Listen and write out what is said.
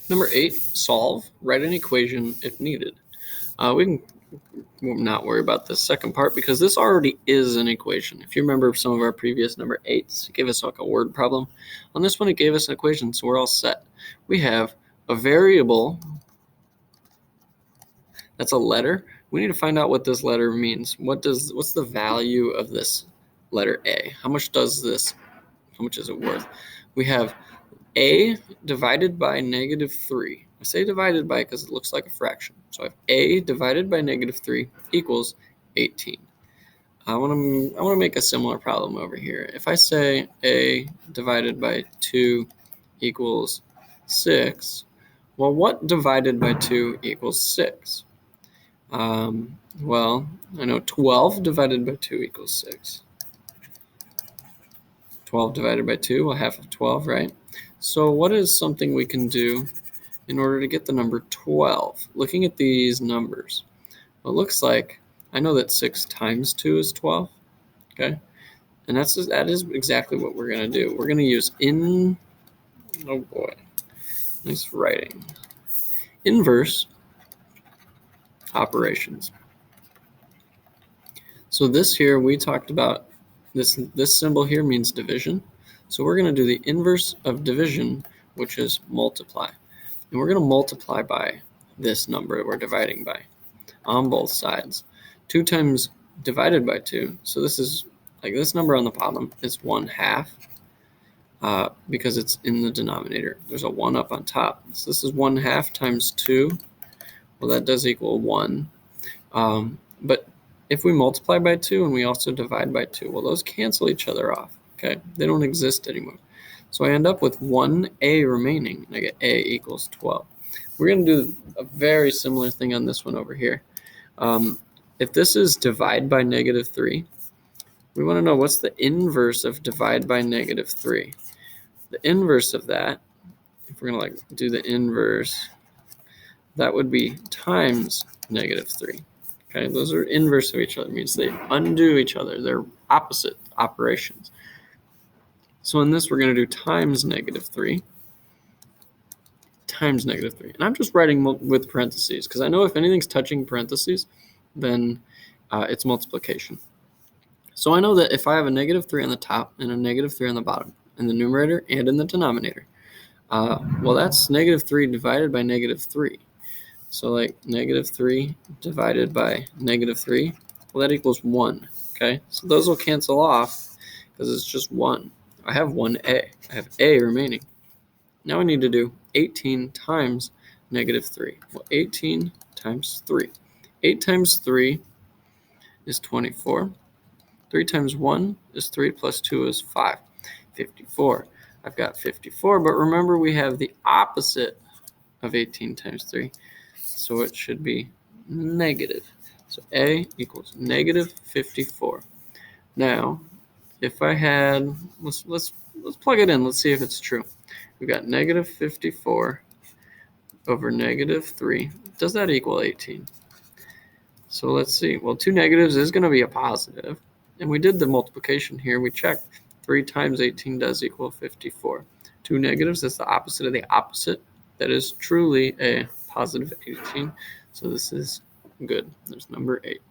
Number 8, solve. Write an equation if needed. We will not worry about the second part because this already is an equation. If you remember some of our previous number 8s, it gave us like a word problem. On this one, it gave us an equation, so we're all set. We have a variable that's a letter. We need to find out what this letter means. What's the value of this letter A? How much is it worth? We have A divided by -3. I say divided by because it looks like a fraction. So I have A divided by -3 equals 18. I want to make a similar problem over here. If I say A divided by 2 equals 6, well, what divided by 2 equals 6? Well, I know 12 divided by 2 equals 6. 12 divided by 2, well, half of 12, right? So what is something we can do in order to get the number 12? Looking at these numbers, well, it looks like I know that 6 times 2 is 12, okay? And that is exactly what we're going to do. We're going to use oh boy, nice writing, inverse operations. So this here, we talked about this symbol here means division. So we're going to do the inverse of division, which is multiply. And we're going to multiply by this number we're dividing by on both sides. 2 times divided by 2. So this is like this number on the bottom is 1/2 because it's in the denominator. There's a 1 up on top. So this is 1/2 times 2. Well, that does equal 1. But if we multiply by 2 and we also divide by 2, well, those cancel each other off, okay? They don't exist anymore. So I end up with 1A remaining, and I get A equals 12. We're going to do a very similar thing on this one over here. If this is divide by -3, we want to know what's the inverse of divide by -3. The inverse of that, if we're going to do the inverse, that would be times -3. Okay, those are inverse of each other. It means they undo each other. They're opposite operations. So in this, we're going to do times -3 times -3. And I'm just writing with parentheses because I know if anything's touching parentheses, then it's multiplication. So I know that if I have a -3 on the top and a -3 on the bottom, in the numerator and in the denominator, well, that's -3 divided by -3. So like -3 divided by -3, well, that equals 1, okay? So those will cancel off because it's just 1. I have 1A. I have A remaining. Now I need to do 18 times -3. Well, 18 times 3. 8 times 3 is 24. 3 times 1 is 3 plus 2 is 5. 54. I've got 54, but remember we have the opposite of 18 times 3. So it should be negative. So A equals -54. Now, if I had, let's plug it in. Let's see if it's true. We've got -54 over -3. Does that equal 18? So let's see. Well, 2 negatives is going to be a positive. And we did the multiplication here. We checked 3 times 18 does equal 54. 2 negatives, that's the opposite of the opposite. That is truly a positive 18. So this is good. There's number 8.